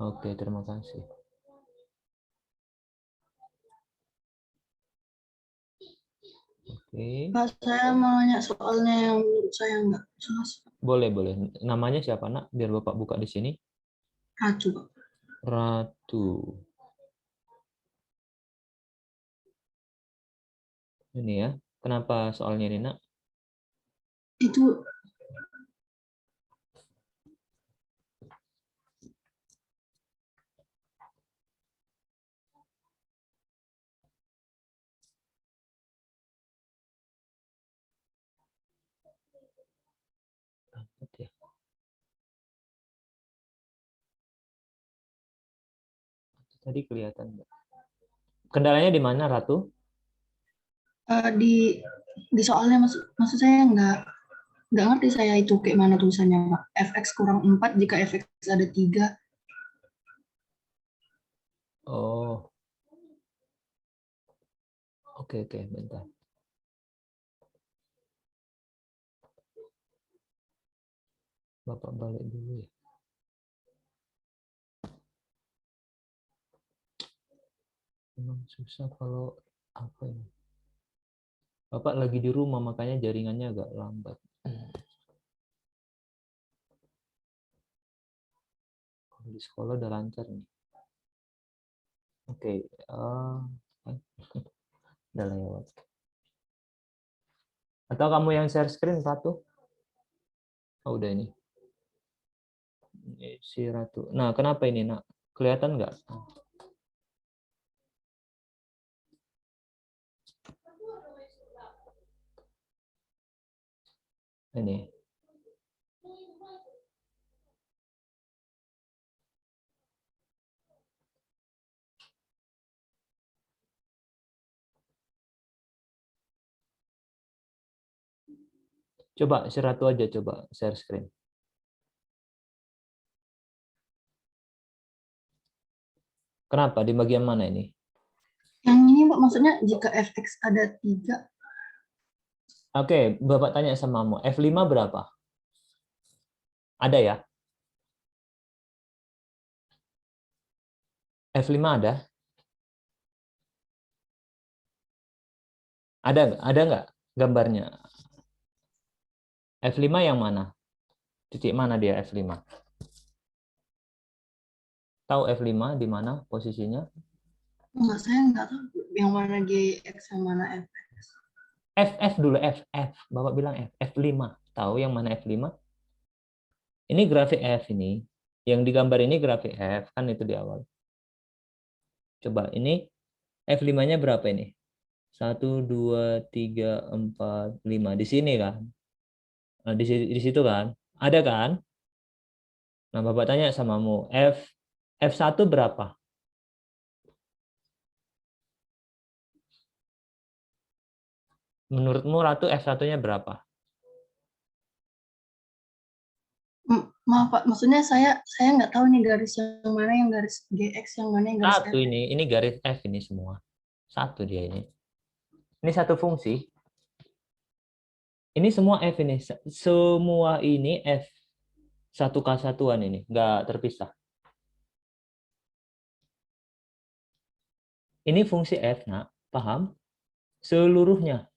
Oke, terima kasih. Oke, Pak, saya mau nanya soalnya yang menurut saya nggak jelas. boleh, boleh. Namanya siapa, Nak? Biar Bapak buka di sini. Raju, Pak. Ratu. Ini ya. Kenapa soalnya ini, Nak? Itu Ya. Tadi kelihatan nggak? Kendalanya di mana, Ratu? di soalnya maksud saya nggak ngerti saya itu kayak mana tulisannya, Pak. Fx kurang 4 jika fx ada 3. Oh, oke, oke, bentar. Bapak balik dulu ya. Memang susah kalau apa ini. Bapak lagi di rumah, makanya jaringannya agak lambat. Kalau di sekolah udah lancar nih. Oke, udah lewat. Atau kamu yang share screen, Ratu? Oh, udah ini. Si Ratu. Nah, kenapa ini, Nak? Kelihatan nggak? Ini. Coba si Ratu aja coba share screen. Kenapa? Di bagian mana ini? Yang ini, Pak, maksudnya jika fx ada 3. Oke, Bapak tanya samamu. F5 berapa? Ada ya? F5 ada? Ada nggak gambarnya? F5 yang mana? Titik mana dia F5? Tahu F5 di mana posisinya? Enggak, saya nggak tahu yang mana gx yang mana fx. F dulu, F. Bapak bilang F5. Tahu yang mana F5? Ini grafik F ini. Yang digambar ini grafik F, kan itu di awal. Coba, ini F5-nya berapa ini? 1, 2, 3, 4, 5. Di sini kan? Nah, di situ kan? Ada kan? Nah, Bapak tanya samamu, F1 berapa? Menurutmu Ratu F1-nya berapa? Maaf, Pak, maksudnya saya nggak tahu nih garis yang mana yang garis gx, yang mana yang garis Satu fx. ini garis F ini semua. Satu dia ini. Ini satu fungsi. Ini semua F ini. Semua ini F. Satu kesatuan ini. Nggak terpisah. Ini fungsi F, nak. Paham? Seluruhnya.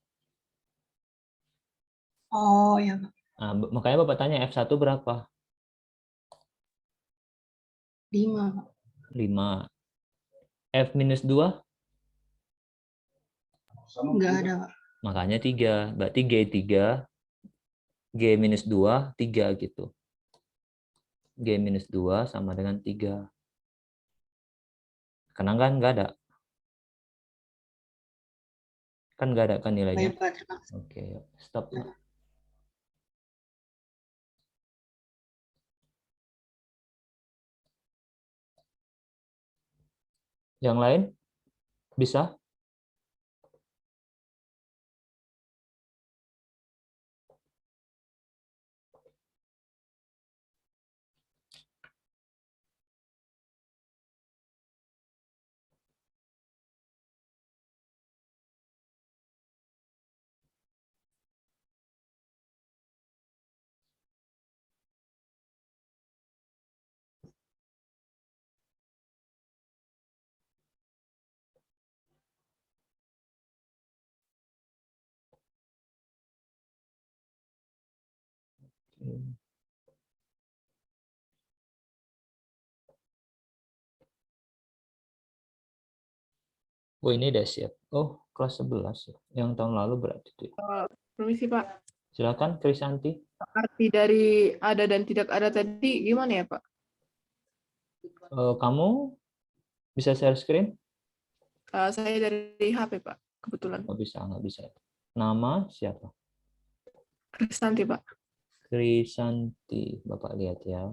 Oh ya, Pak. Nah, makanya Bapak tanya F1 berapa? 5, Pak. 5. F minus 2? Nggak ada, Pak. Makanya 3. Berarti G3. G minus 2, 3 gitu. G minus 2 sama dengan 3. Karena kan nggak ada. Kan nggak ada kan nilainya. Baik, Pak, terima kasih. Oke, stop. Nak. Yang lain bisa? Oh, ini udah siap. Oh, kelas 11 ya. Yang tahun lalu berarti. Permisi Pak, Silakan Krisanti. arti dari ada dan tidak ada tadi gimana ya Pak? Kamu bisa share screen? Saya dari HP Pak, kebetulan. Nggak bisa. Nama siapa? Kristanti Pak. Krisanti. Bapak lihat ya.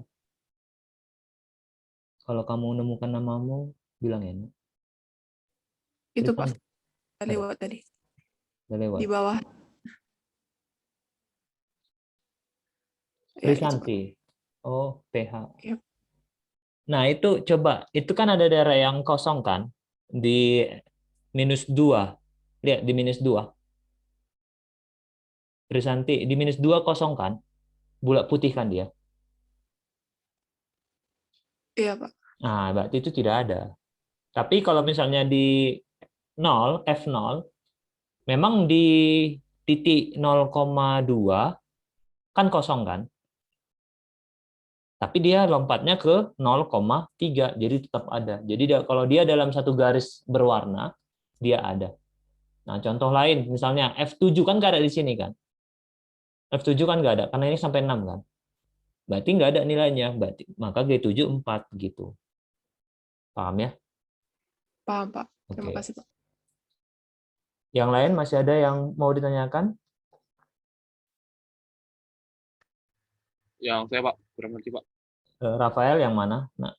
Kalau kamu menemukan namamu, bilang ya. Itu Pak, Krisanti. saya lewat tadi. Udah lewat. Di bawah. Ya, itu, Pak. Krisanti. Oh, PH. Yap. Nah, itu coba. Itu kan ada daerah yang kosong kan? Di -2. Lihat, di -2. Krisanti, di -2 kosong kan? Bulat putih kan dia? Iya Pak. Nah, berarti itu tidak ada. Tapi kalau misalnya di 0, F0, memang di titik 0,2 kan kosong kan? Tapi dia lompatnya ke 0,3, jadi tetap ada. Jadi kalau dia dalam satu garis berwarna, dia ada. Nah, contoh lain, misalnya F7 kan nggak ada di sini kan? F7 kan nggak ada, karena ini sampai 6 kan? Berarti nggak ada nilainya, berarti maka G7 4 gitu. Paham ya? Paham Pak. Terima Oke. kasih Pak. Yang lain masih ada yang mau ditanyakan? Yang saya Pak, kurang ngerti Pak. Rafael yang mana? Nah,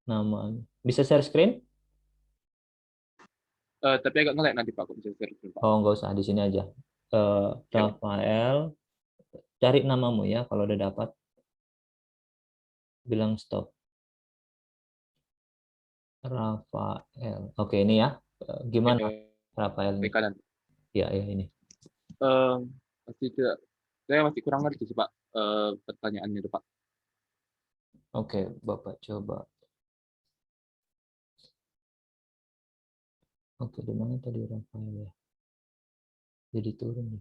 namanya. Bisa share screen? Tapi agak nge-lag nanti Pak, kok bisa share screen, Pak. Oh, nggak usah, di sini aja. Rafael, cari namamu ya, kalau udah dapat. Bilang stop. Rafael. Oke, ini ya. Gimana Rafael? Kanan. Ya, ini. Masih tidak, saya masih kurang ngerti sih Pak, pertanyaannya itu Pak. Oke, Bapak coba. Oke, di mana tadi Rafael ya? Jadi turun.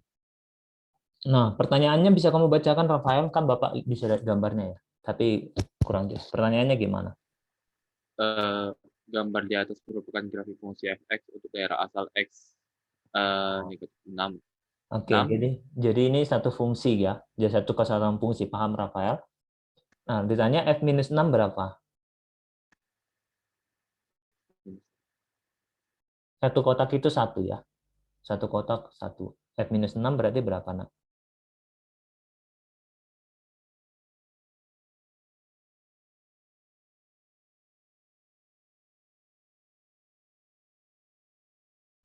Nah, pertanyaannya bisa kamu bacakan Rafael, kan Bapak bisa lihat gambarnya ya. Tapi kurang jelas. Pertanyaannya gimana? Gambar di atas merupakan grafik fungsi fx untuk daerah asal x negatif 6. Oke, jadi ini satu fungsi ya. Jadi satu kesatuan fungsi, paham Rafael? Nah, ditanya F-6 berapa? Satu kotak itu satu ya. Satu kotak satu. F-6 berarti berapa, nak?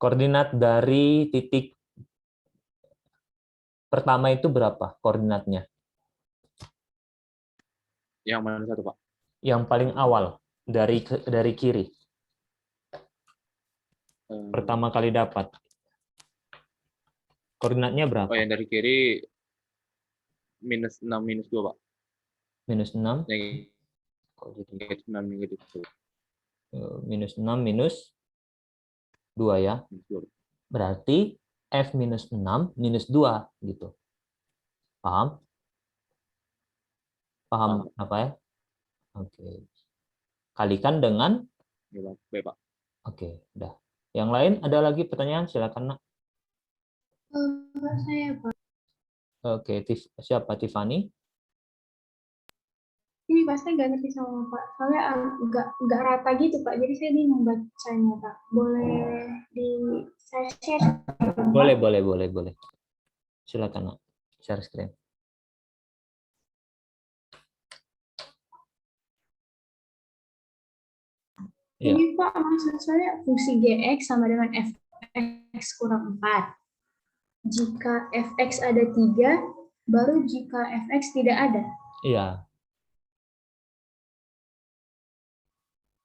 Koordinat dari titik pertama itu berapa koordinatnya? Yang mana satu Pak? Yang paling awal dari kiri. Pertama kali dapat. Koordinatnya berapa? Oh, yang dari kiri -6 -2 Pak. -6. Negatif 6 negatif 2. -6 -2 ya. Berarti F-6 -2 gitu. Paham? Paham apa ya? Oke. Kalikan dengan B Pak. Oke, udah. Yang lain ada lagi pertanyaan? Silakan, nak. Saya Pak. Oke, siapa Tiffany? Ini pasti nggak ngerti sama Pak. Soalnya nggak rata gitu Pak. Jadi saya bingung bacanya Pak. Boleh saya share? Boleh. Silakan, nak. Share screen. Ya. Ini Pak, maksud saya fungsi Gx sama dengan fx kurang 4. Jika fx ada 3, baru jika fx tidak ada. Iya.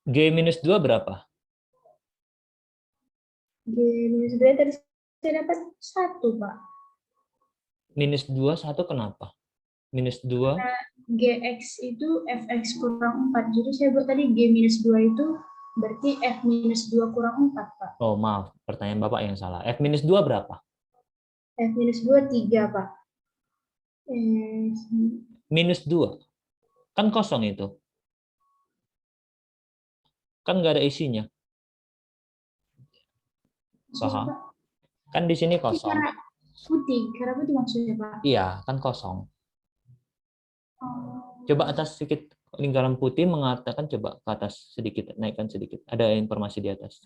G-2 berapa? G-2 tadi saya dapat 1 Pak. -2 1 kenapa? -2. Nah, Gx itu fx kurang 4. Jadi saya buat tadi G-2 itu berarti F-2 kurang 4 Pak. Oh, maaf. Pertanyaan Bapak yang salah. F-2 berapa? F-2 3 Pak. minus 2. Kan kosong itu. Kan nggak ada isinya. Paham? Kan di sini kosong. Cara putih maksudnya Pak. Iya, kan kosong. Coba atas sedikit, lingkaran putih mengatakan, coba ke atas sedikit, naikkan sedikit. Ada informasi di atas.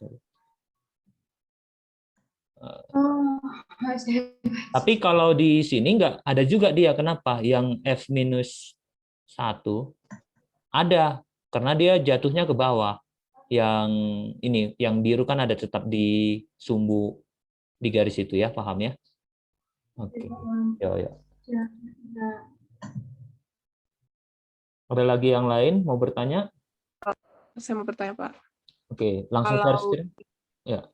Tapi kalau di sini nggak ada juga dia. Kenapa? Yang F minus 1 ada. Karena dia jatuhnya ke bawah. Yang ini, yang biru kan ada tetap di sumbu, di garis itu ya, paham ya? Oke. Yo, yo. Ada lagi yang lain mau bertanya? Saya mau bertanya, Pak. Oke, langsung share Kalau screen. Ya.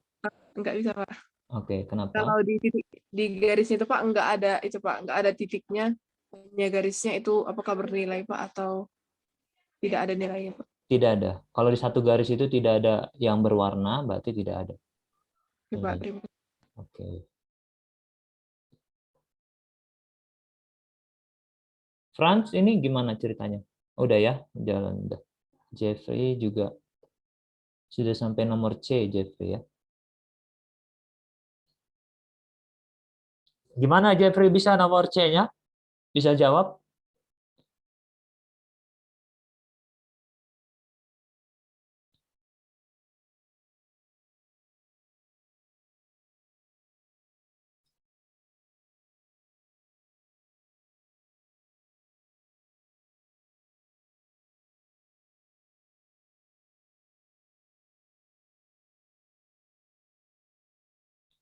nggak bisa, Pak. Oke, kenapa? Kalau di titik di garisnya itu Pak nggak ada itu Pak, nggak ada titiknya, hanya garisnya itu apakah bernilai Pak atau tidak ada nilainya Pak? Tidak ada. Kalau di satu garis itu tidak ada yang berwarna, berarti tidak ada. Oke, Pak, terima kasih. Oke. Franz ini gimana ceritanya? Udah ya, jalan udah. Jeffrey juga sudah sampai nomor C, Jeffrey ya. Gimana Jeffrey bisa nomor C-nya? Bisa jawab?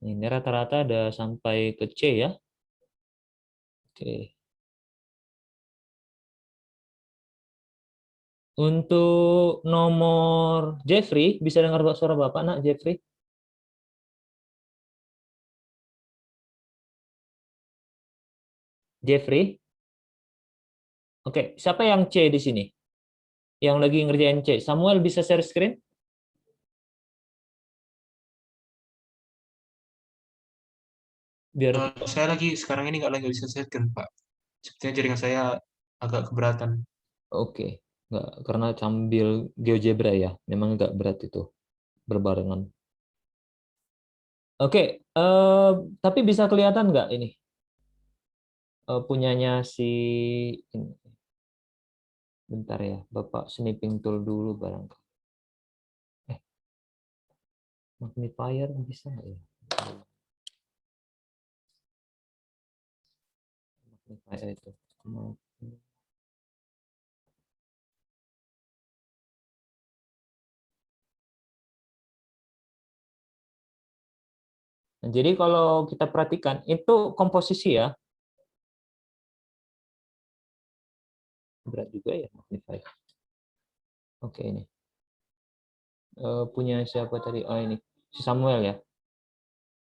Ini rata-rata ada sampai ke C ya. Oke. Untuk nomor Jeffrey, bisa dengar suara Bapak, nak Jeffrey? Jeffrey? Oke, siapa yang C di sini? Yang lagi ngerjain C. Samuel bisa share screen? Biar Saya lagi sekarang ini nggak bisa setkan, Pak. Sepertinya jaringan saya agak keberatan. oke. Nggak, karena sambil GeoGebra ya. Memang nggak berat itu. Berbarengan. Oke, tapi bisa kelihatan nggak ini? Punyanya si... ini. Bentar ya, Bapak snipping tool dulu barangkali. Magnifier bisa nggak ya? Magnifier itu. Nah, jadi kalau kita perhatikan, itu komposisi ya. Berat juga ya magnifier. Oke, ini. Punya siapa tadi? Oh, ini. Si Samuel ya.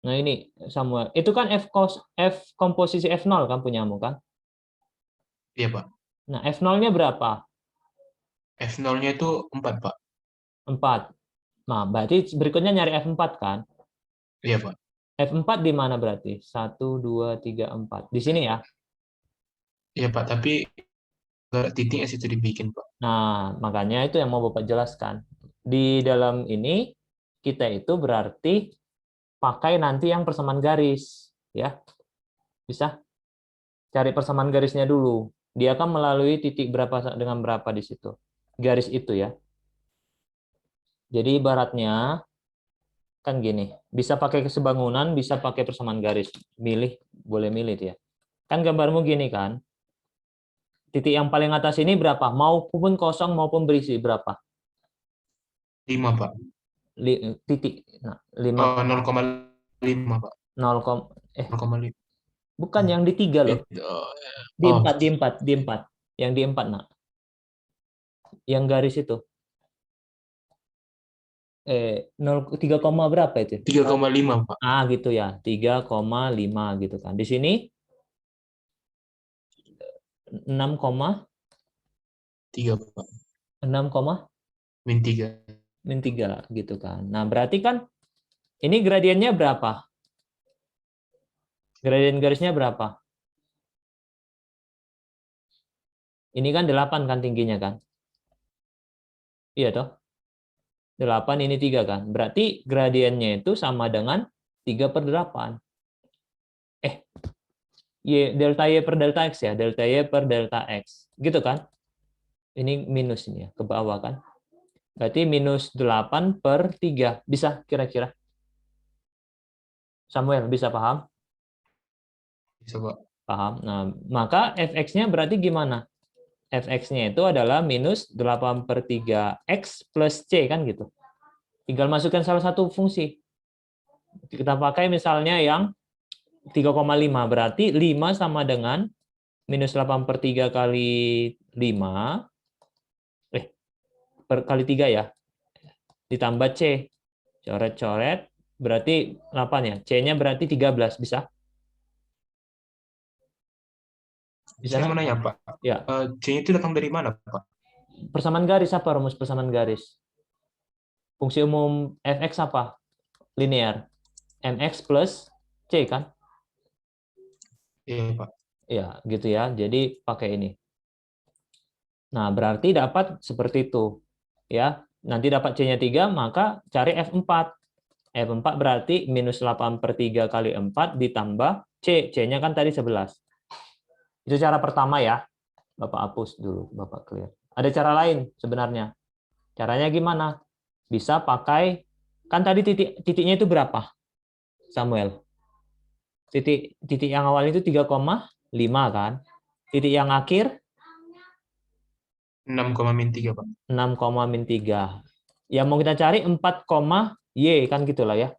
Nah, ini Samuel. Itu kan F komposisi F0 kan punyamu kan? Iya, Pak. Nah, F0-nya berapa? F0-nya itu 4, Pak. 4. Nah, berarti berikutnya nyari F4 kan? Iya, Pak. F4 di mana berarti? 1, 2, 3, 4. Di sini ya? Iya, Pak. Tapi nggak titiknya situ dibikin, Pak. Nah, makanya itu yang mau Bapak jelaskan. Di dalam ini, kita itu berarti pakai nanti yang persamaan garis. Ya, bisa? Cari persamaan garisnya dulu. Dia akan melalui titik berapa dengan berapa di situ. Garis itu ya. Jadi ibaratnya, kan gini, bisa pakai kesebangunan, bisa pakai persamaan garis. Milih, boleh milih dia. Kan gambarmu gini kan, titik yang paling atas ini berapa? Maupun kosong maupun berisi berapa? 5, Pak. Titik. Nah, 0,5, Pak. 0,5. Bukan yang di 3 loh. Di Oh, 4, di 4. Yang di 4, nah. Yang garis itu. 3, berapa itu? 3,5, Pak. Ah, gitu ya. 3,5 gitu kan. Di sini 6, 3, Pak. 6, Min 3. min 3 gitu kan. Nah, berarti kan ini gradiennya berapa? Gradien garisnya berapa? Ini kan 8 kan tingginya kan? Iya toh? 8 ini 3 kan? Berarti gradiennya itu sama dengan 3/8. Delta Y per delta X ya, delta Y per delta X. Gitu kan? Ini minus ini ya, ke bawah kan? Berarti minus 8/3. Bisa kira-kira? Samuel, bisa paham? Bisa, Pak. Paham. Nah, maka fx-nya berarti gimana? Fx-nya itu adalah minus 8/3x plus c, kan gitu. Tinggal masukkan salah satu fungsi. Kita pakai misalnya yang 3,5, berarti 5 sama dengan minus 8/3 kali 5, kali 3 ya, ditambah c. Coret-coret, berarti 8 ya. C-nya berarti 13, bisa? Bisa Saya kan? mau nanya, Pak. Ya. C itu datang dari mana, Pak? Persamaan garis apa? Rumus persamaan garis. Fungsi umum fx apa? Linear. mx plus c kan? Iya, Pak. Ya, gitu ya. Jadi pakai ini. Nah, berarti dapat seperti itu. Ya, nanti dapat C-nya 3, maka cari F4. F4 berarti minus 8/3 kali 4 ditambah C. C-nya kan tadi 11. Itu cara pertama ya. Bapak hapus dulu, Bapak clear. Ada cara lain sebenarnya. Caranya gimana? Bisa pakai, kan tadi titiknya itu berapa, Samuel? Titik yang awal itu 3,5 kan? Titik yang akhir 6,-3, Pak. 6,-3. Yang mau kita cari 4,y kan gitulah ya.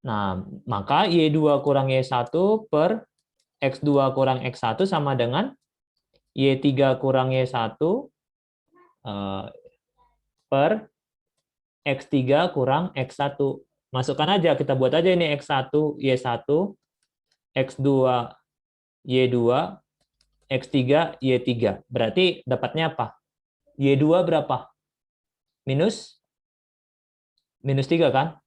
Nah, maka y2 kurang y1 per x2 kurang x1 sama dengan y3 kurang y1 per x3 kurang x1. Masukkan aja, kita buat aja ini x1 y1, x2 y2, x3 y3. Berarti dapatnya apa? Y2 berapa? Minus 3 kan?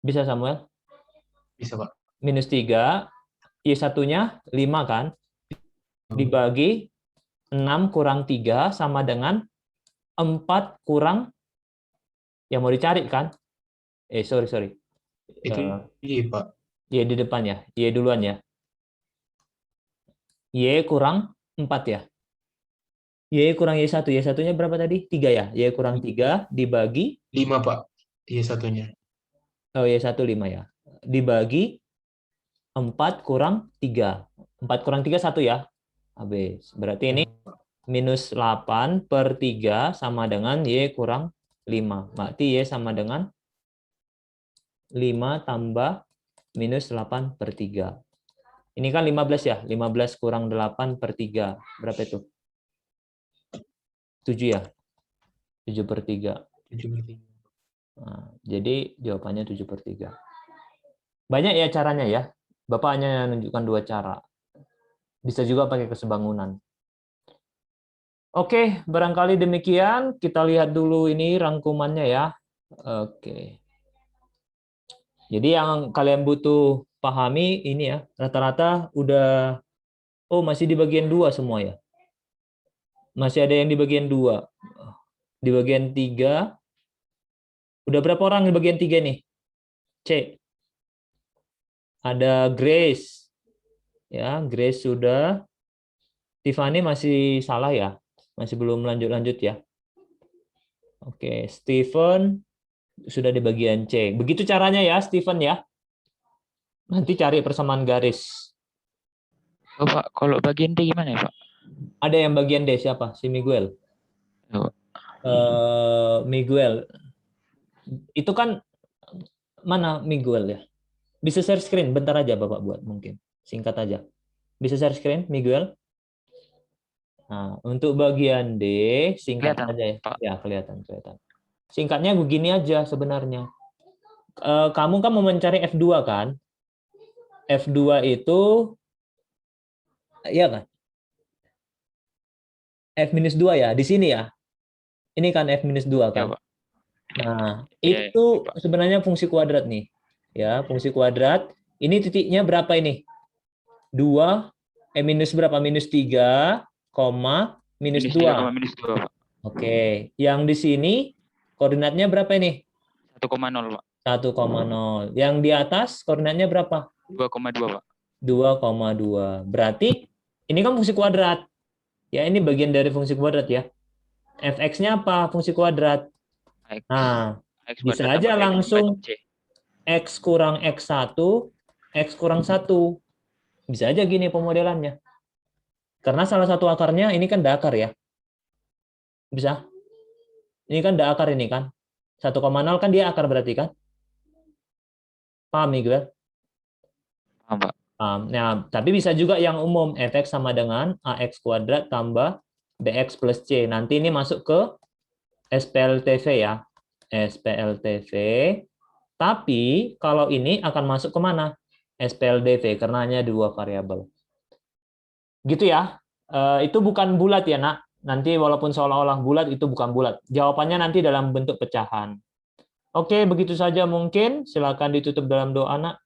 Bisa, Samuel? Bisa, Pak. Minus 3, Y1-nya 5 kan? Dibagi 6 kurang 3 sama dengan 4 kurang, yang mau dicari kan? Sorry. Itu iya, Pak. Y di depan ya, Y duluan ya. Y kurang 4 ya. Y kurang Y1, Y1-nya berapa tadi? 3 ya? Y kurang 3 dibagi 5, Pak. Iya, satunya. Y1 5 ya. Dibagi 4 kurang 3. 4 kurang 3 1 ya. Habis. Berarti ini minus 8/3 sama dengan Y kurang 5. Berarti Y sama dengan 5 tambah minus 8/3. Ini kan 15 ya? 15 kurang 8/3. Berapa itu? 7 ya? 7/3. 7/3. Nah, jadi jawabannya 7/3. Banyak ya caranya ya. Bapak hanya menunjukkan 2 cara. Bisa juga pakai kesebangunan. Oke, barangkali demikian. Kita lihat dulu ini rangkumannya ya. Oke. Jadi yang kalian butuh pahami ini ya, rata-rata udah, masih di bagian 2 semua ya. Masih ada yang di bagian 2. Di bagian 3. Udah berapa orang di bagian 3 nih? C. Ada Grace. Ya, Grace sudah. Tiffany masih salah ya. Masih belum lanjut-lanjut ya. Oke, Stephen sudah di bagian C. Begitu caranya ya, Stephen ya. Nanti cari persamaan garis. Oh, Pak, kalau bagian D gimana ya, Pak? Ada yang bagian D siapa? Si Miguel. Oh. Miguel. Itu kan mana Miguel ya? Bisa share screen, bentar aja Bapak buat mungkin. Singkat aja. Bisa share screen, Miguel? Nah, untuk bagian D, singkat Kelihatan, aja ya. Pak. Ya, kelihatan. Singkatnya begini aja sebenarnya. Kamu kan mau mencari F2 kan? F2 itu, iya kan? F-2 ya, di sini ya. Ini kan F-2 kan? Ya, Pak. Nah, Iya, itu Pak. sebenarnya fungsi kuadrat nih. Ya, fungsi kuadrat. Ini titiknya berapa ini? 2, minus berapa? Minus 3, minus 2. minus 2, Pak. Oke. Yang di sini koordinatnya berapa ini? 1,0, Pak. 1,0. Yang di atas koordinatnya berapa? 2,2, Pak. 2,2. Berarti ini kan fungsi kuadrat. Ya, ini bagian dari fungsi kuadrat ya. Fx-nya apa? Fungsi kuadrat. X. Nah, X bisa kuadrat aja tambah X langsung tambah C. X kurang X1, X kurang 1. Bisa aja gini pemodelannya. Karena salah satu akarnya ini kan dakar ya. Bisa? Ini kan dakar ini kan. 1,0 kan dia akar berarti kan? Paham Miguel? Paham, Pak. Nah, tapi bisa juga yang umum, fx sama dengan ax kuadrat tambah bx plus c. Nanti ini masuk ke SPLTV ya. SPLTV. Tapi kalau ini akan masuk ke mana? SPLDV, karena hanya 2 variabel. Gitu ya. Itu bukan bulat ya, Nak. Nanti walaupun seolah-olah bulat, itu bukan bulat. Jawabannya nanti dalam bentuk pecahan. Oke, begitu saja mungkin. Silakan ditutup dalam doa, Nak.